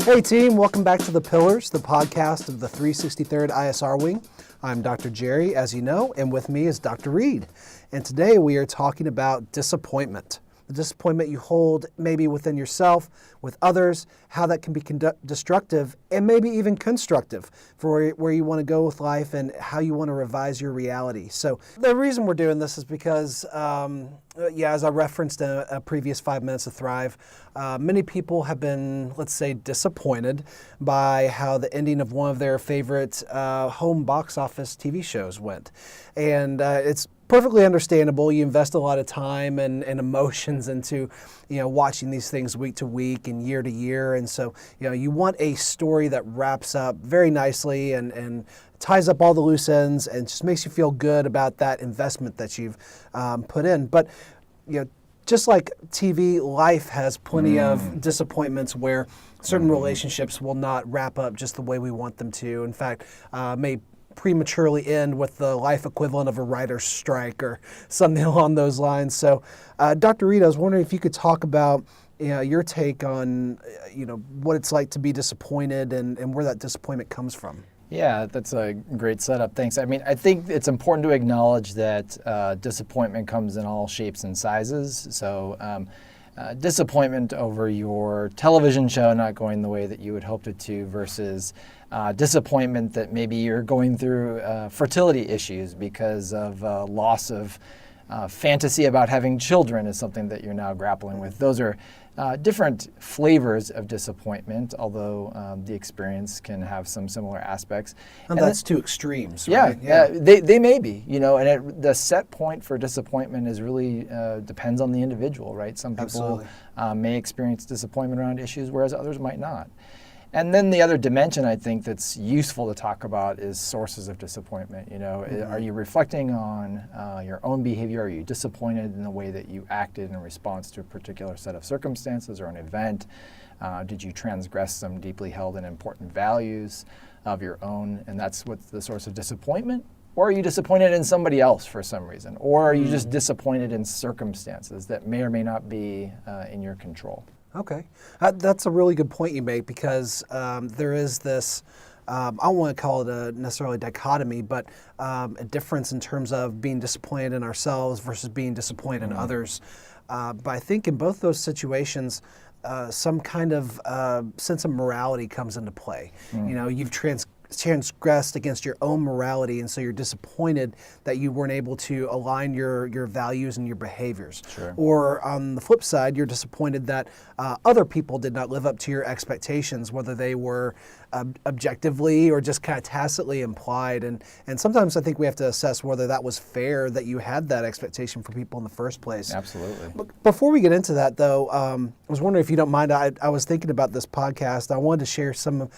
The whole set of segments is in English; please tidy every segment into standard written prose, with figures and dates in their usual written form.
Hey team, welcome back to The Pillars, the podcast of the 363rd ISR Wing. I'm Dr. Jerry, as you know, and with me is Dr. Reed. And today we are talking about disappointment. The disappointment you hold maybe within yourself, with others, how that can be destructive and maybe even constructive for where you want to go with life and how you want to revise your reality. So the reason we're doing this is because, as I referenced in a previous 5 Minutes of Thrive, many people have been, let's say, disappointed by how the ending of one of their favorite home box office TV shows went. And it's perfectly understandable. You invest a lot of time and emotions into, watching these things week to week and year to year. And so, you want a story that wraps up very nicely and ties up all the loose ends and just makes you feel good about that investment that you've put in. But, just like TV, life has plenty of disappointments where certain relationships will not wrap up just the way we want them to. In fact, may prematurely end with the life equivalent of a writer's strike or something along those lines. So, Dr. Reed, I was wondering if you could talk about your take on what it's like to be disappointed and where that disappointment comes from. Yeah, that's a great setup. Thanks. I mean, I think it's important to acknowledge that disappointment comes in all shapes and sizes. So disappointment over your television show not going the way that you had hoped it to versus disappointment that maybe you're going through fertility issues because of loss of fantasy about having children is something that you're now grappling with. Those are different flavors of disappointment, although the experience can have some similar aspects. And that's two extremes, yeah, right? Yeah, they may be, and the set point for disappointment is really depends on the individual, right? Some people may experience disappointment around issues, whereas others might not. And then the other dimension I think that's useful to talk about is sources of disappointment. Are you reflecting on your own behavior? Are you disappointed in the way that you acted in response to a particular set of circumstances or an event? Did you transgress some deeply held and important values of your own? And that's what's the source of disappointment? Or are you disappointed in somebody else for some reason? Or are you just disappointed in circumstances that may or may not be in your control? Okay. That's a really good point you make because there is this, I don't want to call it a necessarily dichotomy, but a difference in terms of being disappointed in ourselves versus being disappointed in others. But I think in both those situations, some kind of sense of morality comes into play. You've transgressed against your own morality, and so you're disappointed that you weren't able to align your values and your behaviors. Sure. Or on the flip side, you're disappointed that other people did not live up to your expectations, whether they were objectively or just kind of tacitly implied. And sometimes I think we have to assess whether that was fair that you had that expectation for people in the first place. Absolutely. But before we get into that, though, I was wondering if you don't mind, I was thinking about this podcast. I wanted to share some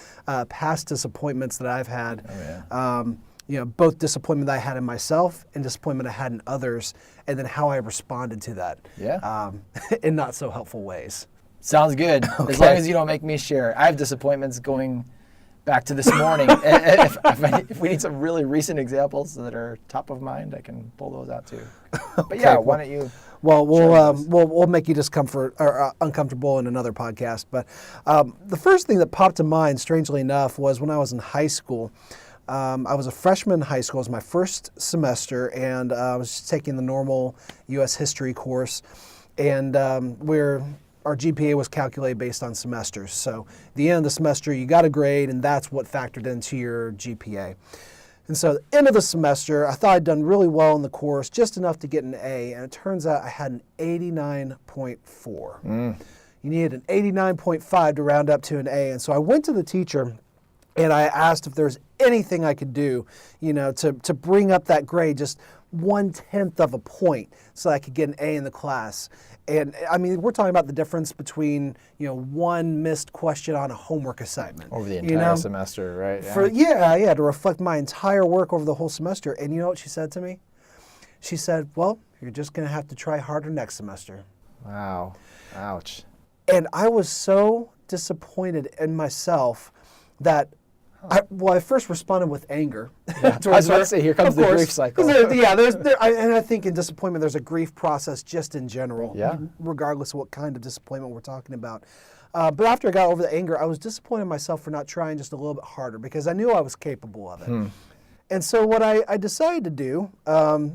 past disappointments that I've had. Oh, yeah. Both disappointment that I had in myself and disappointment I had in others, and then how I responded to that. Yeah. In not so helpful ways. Sounds good. Okay. As long as you don't make me share. I have disappointments going back to this morning. if we need some really recent examples that are top of mind, I can pull those out too. But yeah, why don't you? Well, we'll make you discomfort or uncomfortable in another podcast. But the first thing that popped to mind, strangely enough, was when I was in high school. I was a freshman in high school. It was my first semester, and I was just taking the normal U.S. history course, and our GPA was calculated based on semesters. So at the end of the semester, you got a grade, and that's what factored into your GPA. And so at the end of the semester, I thought I'd done really well in the course, just enough to get an A, and it turns out I had an 89.4. You needed an 89.5 to round up to an A, and so I went to the teacher, and I asked if there's anything I could do, to bring up that grade just 1/10 of a point so I could get an A in the class. And I mean, we're talking about the difference between, one missed question on a homework assignment. Over the entire semester, right? Yeah. To reflect my entire work over the whole semester. And you know what she said to me? She said, well, you're just going to have to try harder next semester. Wow. Ouch. And I was so disappointed in myself that I first responded with anger. Yeah. I was about to say, here comes the grief cycle. And I think in disappointment, there's a grief process just in general, yeah. regardless of what kind of disappointment we're talking about. But after I got over the anger, I was disappointed in myself for not trying just a little bit harder because I knew I was capable of it. And so what I decided to do,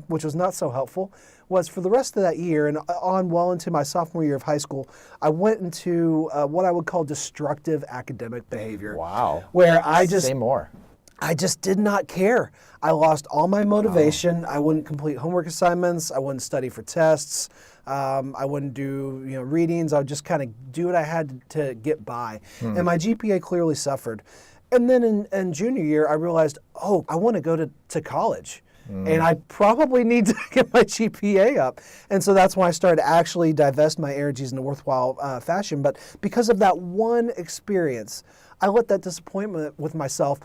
which was not so helpful, was for the rest of that year and on well into my sophomore year of high school, I went into what I would call destructive academic behavior. Wow. Where I just... Say more. I just did not care. I lost all my motivation. I wouldn't complete homework assignments. I wouldn't study for tests. I wouldn't do readings. I would just kind of do what I had to get by. And my GPA clearly suffered. And then in junior year, I realized, oh, I want to go to college. And I probably need to get my GPA up. And so that's when I started to actually divest my energies in a worthwhile fashion. But because of that one experience, I let that disappointment with myself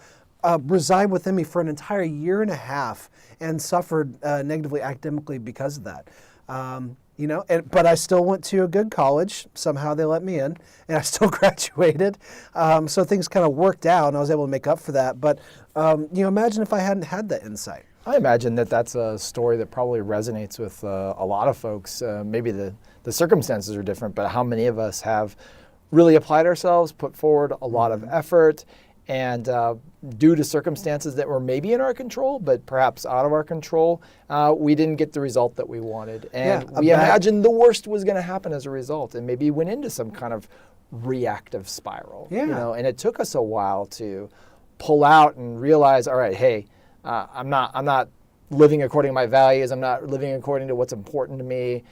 reside within me for an entire year and a half and suffered negatively academically because of that. But I still went to a good college. Somehow they let me in, and I still graduated. So things kind of worked out, and I was able to make up for that. But imagine if I hadn't had that insight. I imagine that's a story that probably resonates with a lot of folks. Maybe the circumstances are different, but how many of us have really applied ourselves, put forward a lot of effort, and due to circumstances that were maybe in our control, but perhaps out of our control, we didn't get the result that we wanted. And we imagined the worst was going to happen as a result, and maybe went into some kind of reactive spiral. And it took us a while to pull out and realize, all right, hey, I'm not living according to my values. I'm not living according to what's important to me.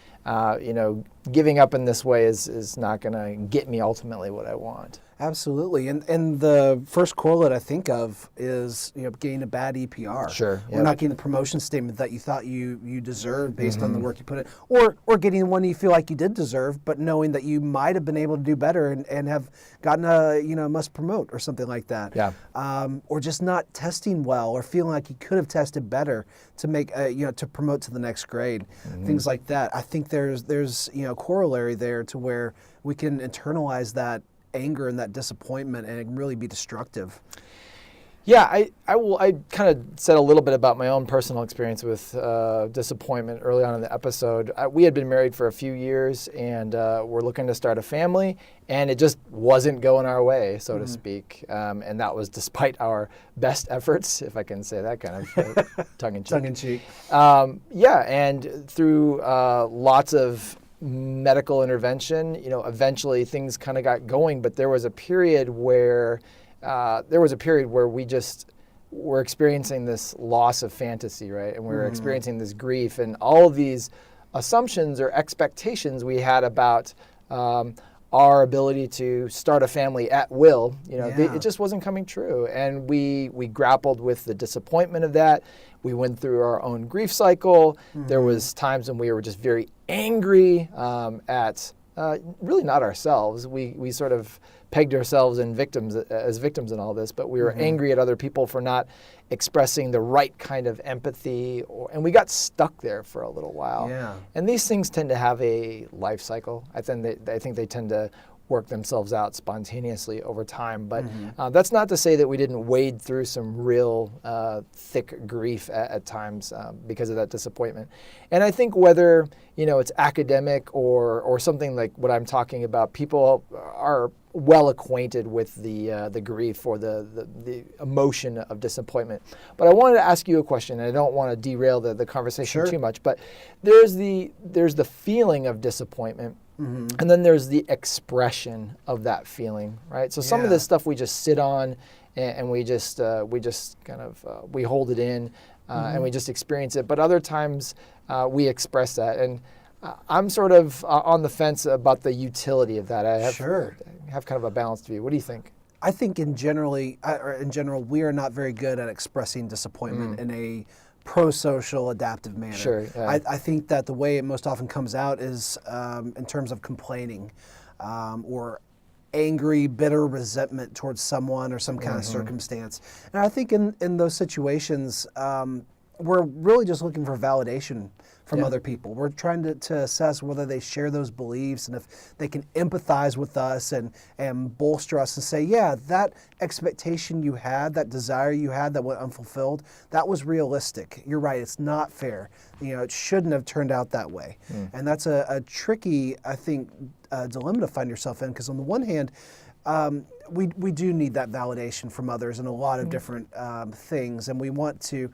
Giving up in this way is not going to get me ultimately what I want. Absolutely. And the first correlate I think of is getting a bad EPR. Sure. Or not getting the promotion statement that you thought you deserved based on the work you put in. Or getting one you feel like you did deserve, but knowing that you might have been able to do better and have gotten a must promote or something like that. Yeah. Or just not testing well or feeling like you could have tested better to make to promote to the next grade. Things like that. I think there's a corollary there to where we can internalize that anger and that disappointment, and it can really be destructive. Yeah, I kind of said a little bit about my own personal experience with disappointment early on in the episode. We had been married for a few years, and we're looking to start a family, and it just wasn't going our way, so to speak. And that was despite our best efforts, if I can say that kind of tongue-in-cheek. Tongue-in-cheek. And through lots of medical intervention, eventually things kind of got going, but there was a period where we just were experiencing this loss of fantasy, right? And we were experiencing this grief and all of these assumptions or expectations we had about our ability to start a family at will. It just wasn't coming true. And we grappled with the disappointment of that. We went through our own grief cycle. There was times when we were just very angry at really not ourselves. We sort of pegged ourselves as victims in all this, but we were angry at other people for not expressing the right kind of empathy, and we got stuck there for a little while. Yeah. And these things tend to have a life cycle. I think they tend to work themselves out spontaneously over time. But that's not to say that we didn't wade through some real thick grief at times because of that disappointment. And I think whether it's academic or something like what I'm talking about, people are well acquainted with the grief or the emotion of disappointment. But I wanted to ask you a question, and I don't want to derail the conversation too much, but there's the feeling of disappointment. And then there's the expression of that feeling, right? So some of this stuff we just sit on and we just kind of we hold it in and we just experience it. But other times we express that. And I'm sort of on the fence about the utility of that. I have kind of a balanced view. What do you think? I think in general, we are not very good at expressing disappointment in a pro-social, adaptive manner. Sure. Yeah. I think that the way it most often comes out is in terms of complaining or angry, bitter resentment towards someone or some kind of circumstance. And I think in those situations, we're really just looking for validation from Yeah. other people. We're trying to assess whether they share those beliefs and if they can empathize with us and bolster us and say, yeah, that expectation you had, that desire you had that went unfulfilled, that was realistic. You're right, it's not fair. It shouldn't have turned out that way. And that's a tricky, I think, dilemma to find yourself in, because on the one hand, we do need that validation from others in a lot of different things, and we want to,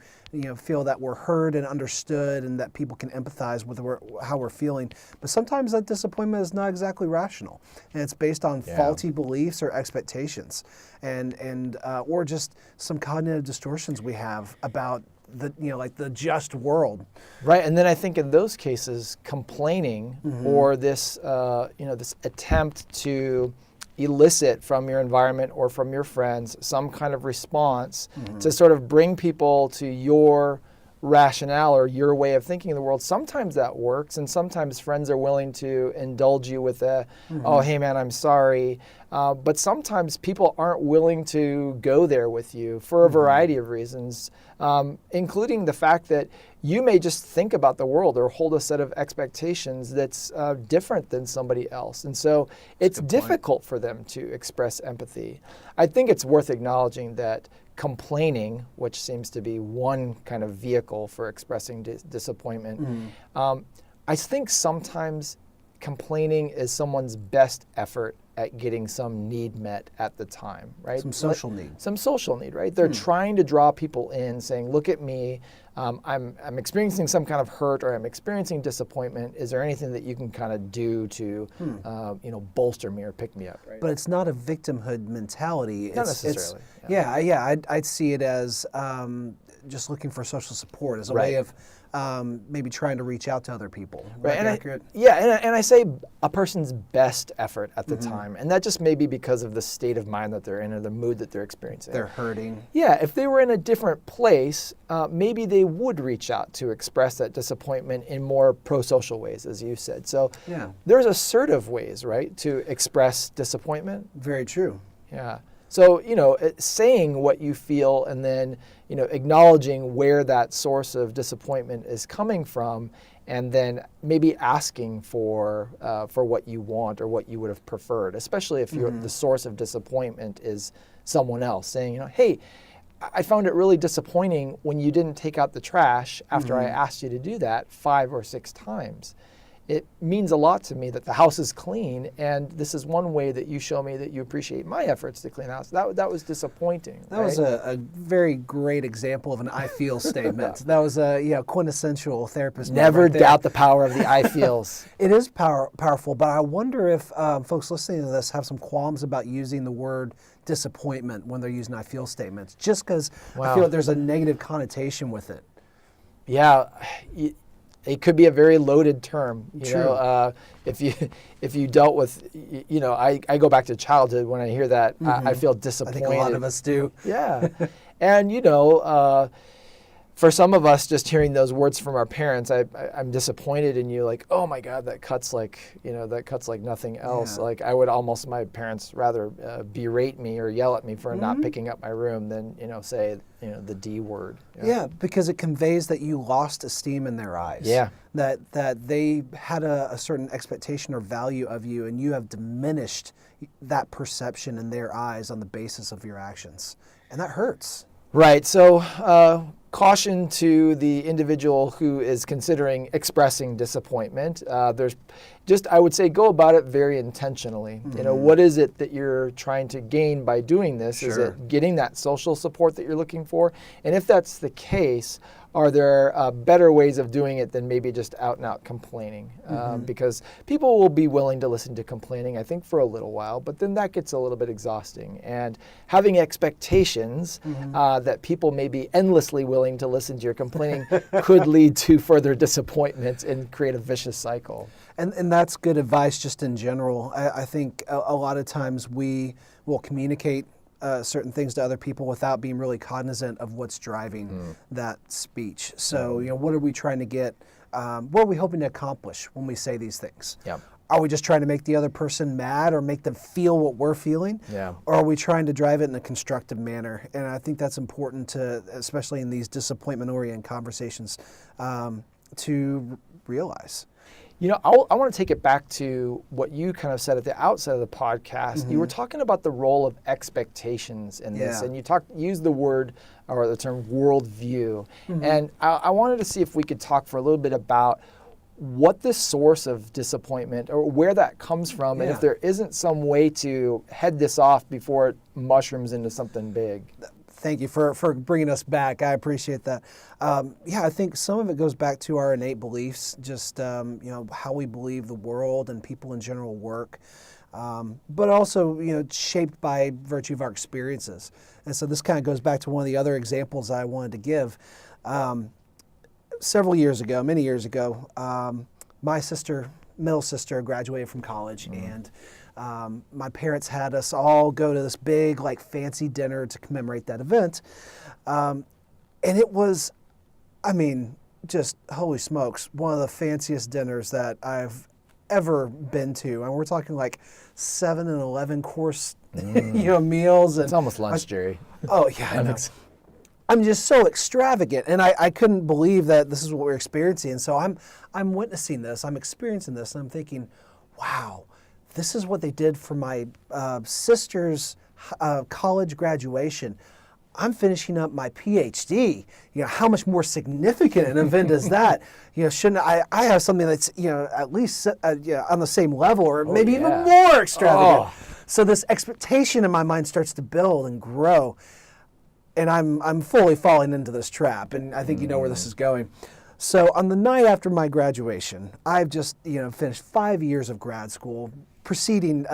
feel that we're heard and understood, and that people can empathize with how we're feeling. But sometimes that disappointment is not exactly rational, and it's based on faulty beliefs or expectations, and or just some cognitive distortions we have about the just world. Right, and then I think in those cases, complaining or this this attempt to elicit from your environment or from your friends some kind of response to sort of bring people to your rationale or your way of thinking of the world. Sometimes that works, and sometimes friends are willing to indulge you with oh, hey man, I'm sorry. But sometimes people aren't willing to go there with you for a variety of reasons, including the fact that you may just think about the world or hold a set of expectations that's different than somebody else. And so it's difficult for them to express empathy. I think it's worth acknowledging that complaining, which seems to be one kind of vehicle for expressing disappointment, I think sometimes complaining is someone's best effort at getting some need met at the time, right? Some social need. Some social need, right? They're trying to draw people in, saying, look at me, I'm experiencing some kind of hurt, or I'm experiencing disappointment. Is there anything that you can kind of do to, bolster me or pick me up, right? But it's not a victimhood mentality. Not necessarily. I'd see it as just looking for social support, as a way of maybe trying to reach out to other people. Right, and accurate? And I say a person's best effort at the time, and that just may be because of the state of mind that they're in or the mood that they're experiencing. They're hurting. Yeah, if they were in a different place, maybe they would reach out to express that disappointment in more pro-social ways, as you said. So there's assertive ways, right, to express disappointment. Very true. Yeah. So, saying what you feel and then, acknowledging where that source of disappointment is coming from, and then maybe asking for what you want or what you would have preferred, especially if the source of disappointment is someone else, saying, hey, I found it really disappointing when you didn't take out the trash after I asked you to do that 5 or 6 times. It means a lot to me that the house is clean, and this is one way that you show me that you appreciate my efforts to clean the house. That was disappointing. That was a very great example of an I feel statement. That was a quintessential therapist. Never doubt the power of the I feels. It is powerful, but I wonder if folks listening to this have some qualms about using the word disappointment when they're using I feel statements, just because I feel like there's a negative connotation with it. Yeah. It could be a very loaded term. True. If you dealt with, I go back to childhood when I hear that. I feel disappointed. I think a lot of us do. Yeah, and for some of us, just hearing those words from our parents, I'm disappointed in you. Like, oh my God, that cuts like nothing else. Yeah. Like my parents rather berate me or yell at me for not picking up my room than say the D word. Yeah, because it conveys that you lost esteem in their eyes. Yeah. That they had a certain expectation or value of you, and you have diminished that perception in their eyes on the basis of your actions, and that hurts. Right. So caution to the individual who is considering expressing disappointment. I would say, go about it very intentionally. What is it that you're trying to gain by doing this? Sure. Is it getting that social support that you're looking for? And if that's the case, are there better ways of doing it than maybe just out and out complaining? Because people will be willing to listen to complaining, I think, for a little while, but then that gets a little bit exhausting. And having expectations that people may be endlessly willing to listen to your complaining could lead to further disappointment and create a vicious cycle. And that's good advice just in general. I think a lot of times we will communicate certain things to other people without being really cognizant of what's driving that speech. So, what are we trying to get? What are we hoping to accomplish when we say these things? Yeah. are we just trying to make the other person mad or make them feel what we're feeling? Yeah. Or are we trying to drive it in a constructive manner? And I think that's important to, especially in these disappointment-oriented conversations, to realize. You know, I want to take it back to what you kind of said at the outset of the podcast. You were talking about the role of expectations in this, and you used the word or the term worldview. And I wanted to see if we could talk for a little bit about what the source of disappointment or where that comes from, and if there isn't some way to head this off before it mushrooms into something big. Thank you for bringing us back. I appreciate that. I think some of it goes back to our innate beliefs, just how we believe the world and people in general work, but also shaped by virtue of our experiences. And so this kind of goes back to one of the other examples I wanted to give. Many years ago, my middle sister graduated from college, and my parents had us all go to this big, fancy dinner to commemorate that event. And it was, just holy smokes, one of the fanciest dinners that I've ever been to. And we're talking 7 and 11 course, meals. And it's almost lunch, Jerry. Oh, yeah, I know. I'm just so extravagant, and I couldn't believe that this is what we're experiencing. And so I'm witnessing this, I'm experiencing this, and I'm thinking, wow, this is what they did for my sister's college graduation. I'm finishing up my PhD. How much more significant an event is that? Shouldn't I have something that's at least on the same level, or maybe even more extravagant? So this expectation in my mind starts to build and grow. And I'm fully falling into this trap, and I think you know where this is going. So on the night after my graduation, I've just finished 5 years of grad school, preceded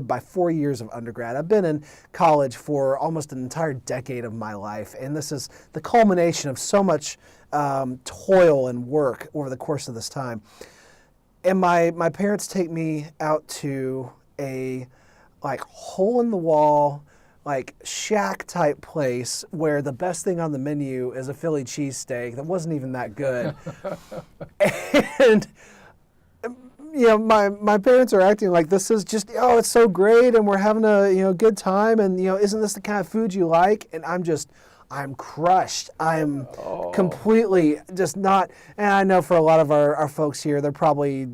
by 4 years of undergrad. I've been in college for almost an entire decade of my life, and this is the culmination of so much toil and work over the course of this time. And my parents take me out to a hole in the wall, shack type place where the best thing on the menu is a Philly cheesesteak that wasn't even that good. And my parents are acting like this is just, it's so great and we're having a good time, and isn't this the kind of food you like? And I'm crushed. I'm completely just not, and I know for a lot of our folks here, they're probably,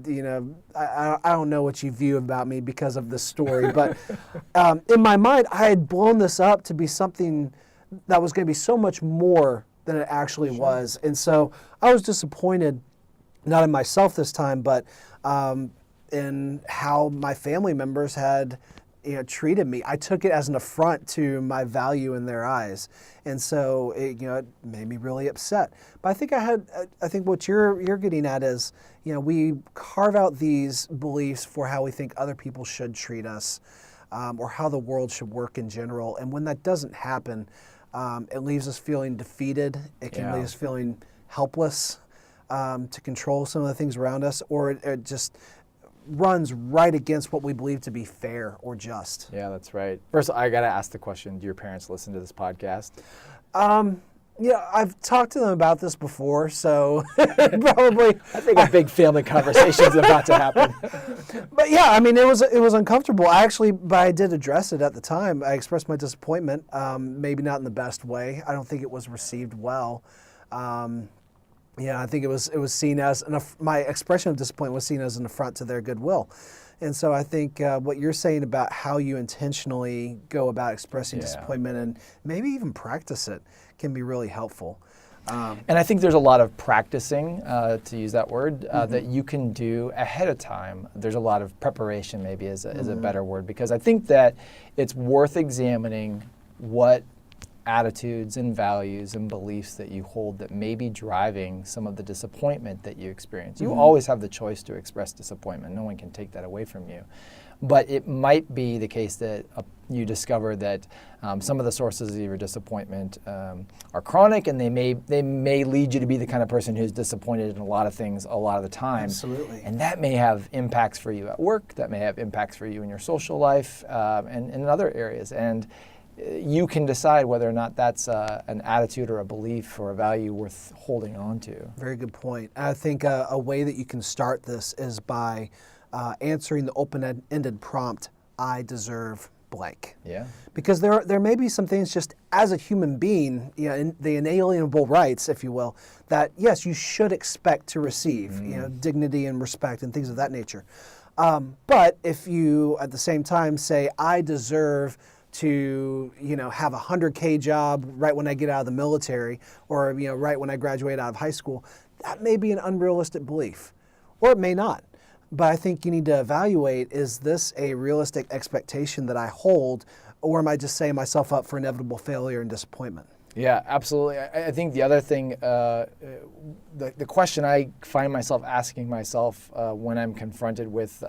I don't know what you view about me because of this story, but in my mind, I had blown this up to be something that was going to be so much more than it actually was. And so I was disappointed, not in myself this time, but in how my family members had treated me. I took it as an affront to my value in their eyes, and so it made me really upset. But I think what you're getting at is we carve out these beliefs for how we think other people should treat us, or how the world should work in general. And when that doesn't happen, it leaves us feeling defeated. It can leave us feeling helpless to control some of the things around us, or it just runs right against what we believe to be fair or just. Yeah, that's right. First, I got to ask the question, do your parents listen to this podcast? I've talked to them about this before, so probably. I think a big family conversation is about to happen. But yeah, it was uncomfortable. But I did address it at the time. I expressed my disappointment, maybe not in the best way. I don't think it was received well. I think it was seen as my expression of disappointment was seen as an affront to their goodwill. And so I think what you're saying about how you intentionally go about expressing disappointment and maybe even practice it can be really helpful. And I think there's a lot of practicing, to use that word, that you can do ahead of time. There's a lot of preparation, maybe is a better word, because I think that it's worth examining what attitudes and values and beliefs that you hold that may be driving some of the disappointment that you experience. You always have the choice to express disappointment. No one can take that away from you. But it might be the case that you discover that some of the sources of your disappointment are chronic, and they may lead you to be the kind of person who's disappointed in a lot of things a lot of the time. Absolutely. And that may have impacts for you at work. That may have impacts for you in your social life and in other areas. And you can decide whether or not that's an attitude or a belief or a value worth holding on to. Very good point. I think a way that you can start this is by answering the open-ended prompt, I deserve blank. Yeah. Because there may be some things just as a human being, the inalienable rights, if you will, that yes, you should expect to receive, dignity and respect and things of that nature. But if you at the same time say, I deserve to have a 100K job right when I get out of the military, or right when I graduate out of high school, that may be an unrealistic belief, or it may not. But I think you need to evaluate, is this a realistic expectation that I hold, or am I just setting myself up for inevitable failure and disappointment? Yeah, absolutely. I think the other thing, the question I find myself asking myself when I'm confronted with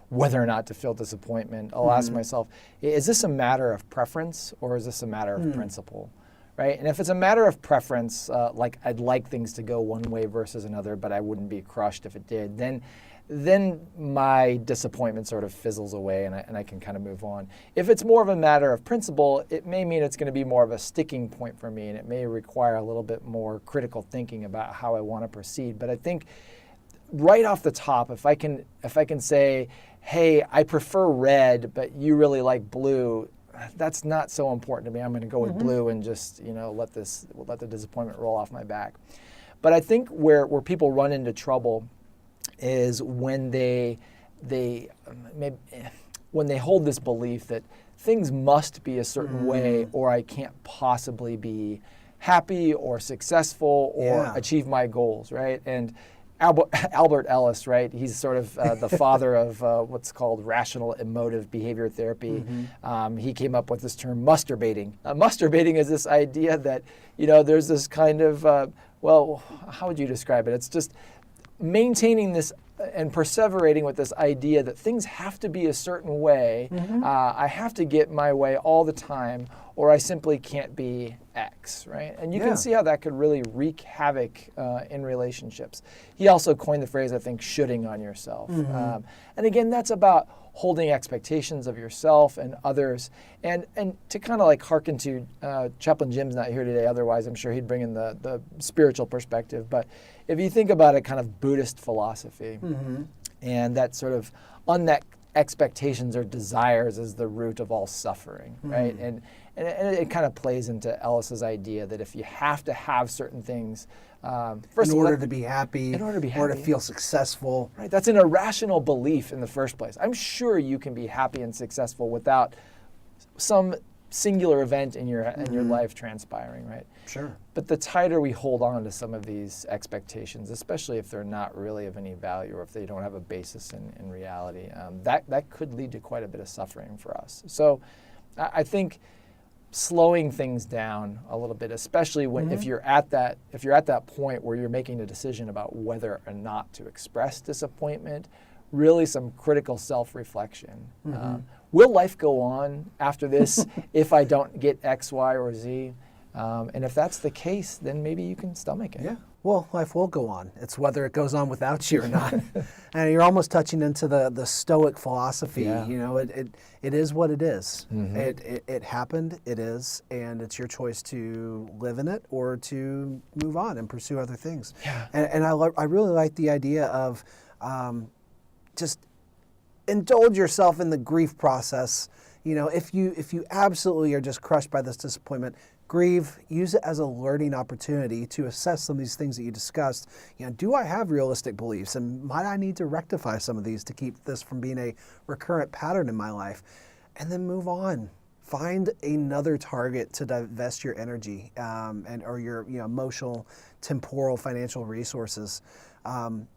whether or not to feel disappointment, I'll ask myself, is this a matter of preference or is this a matter of principle? Right? And if it's a matter of preference, like I'd like things to go one way versus another, but I wouldn't be crushed if it did, then my disappointment sort of fizzles away and I can kind of move on. If it's more of a matter of principle, it may mean it's going to be more of a sticking point for me, and it may require a little bit more critical thinking about how I want to proceed. But I think right off the top, if I can say, hey, I prefer red, but you really like blue, that's not so important to me. I'm going to go with blue and just let the disappointment roll off my back. But I think where people run into trouble is when they hold this belief that things must be a certain way, or I can't possibly be happy or successful or achieve my goals, right? And Albert Ellis, right? He's sort of the father of what's called rational emotive behavior therapy. He came up with this term musturbating. Musturbating is this idea that there's this kind of how would you describe it? It's just maintaining this and perseverating with this idea that things have to be a certain way. I have to get my way all the time, or I simply can't be X, right? And you can see how that could really wreak havoc in relationships. He also coined the phrase, I think, shoulding on yourself. And again, that's about holding expectations of yourself and others. And to kind of like hearken to, Chaplain Jim's not here today, otherwise I'm sure he'd bring in the spiritual perspective. But if you think about it, kind of Buddhist philosophy, and that sort of unmet expectations or desires is the root of all suffering, right? And it kind of plays into Ellis's idea that if you have to have certain things, first in order to be happy, or to feel successful. Right, that's an irrational belief in the first place. I'm sure you can be happy and successful without some singular event in your life transpiring, right? Sure. But the tighter we hold on to some of these expectations, especially if they're not really of any value or if they don't have a basis in reality, that could lead to quite a bit of suffering for us. So I think slowing things down a little bit, especially when if you're at that point where you're making a decision about whether or not to express disappointment, really some critical self-reflection. Will life go on after this if I don't get X, Y, or Z? And if that's the case, then maybe you can stomach it. Yeah. Well, life will go on. It's whether it goes on without you or not. And you're almost touching into the Stoic philosophy. Yeah. It is what it is. It happened, it is, and it's your choice to live in it or to move on and pursue other things. Yeah. And I really like the idea of just indulge yourself in the grief process. If you absolutely are just crushed by this disappointment, grieve, use it as a learning opportunity to assess some of these things that you discussed. Do I have realistic beliefs, and might I need to rectify some of these to keep this from being a recurrent pattern in my life? And then move on. Find another target to divest your energy or your emotional, temporal, financial resources.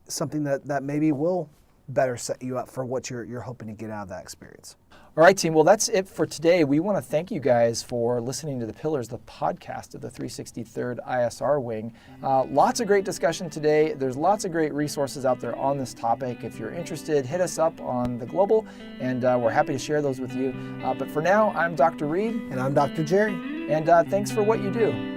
Something that maybe will better set you up for what you're hoping to get out of that experience. All right, team. Well, that's it for today. We want to thank you guys for listening to The Pillars, the podcast of the 363rd ISR Wing. Lots of great discussion today. There's lots of great resources out there on this topic. If you're interested, hit us up on the Global, and we're happy to share those with you. But for now, I'm Dr. Reed. And I'm Dr. Jerry. And thanks for what you do.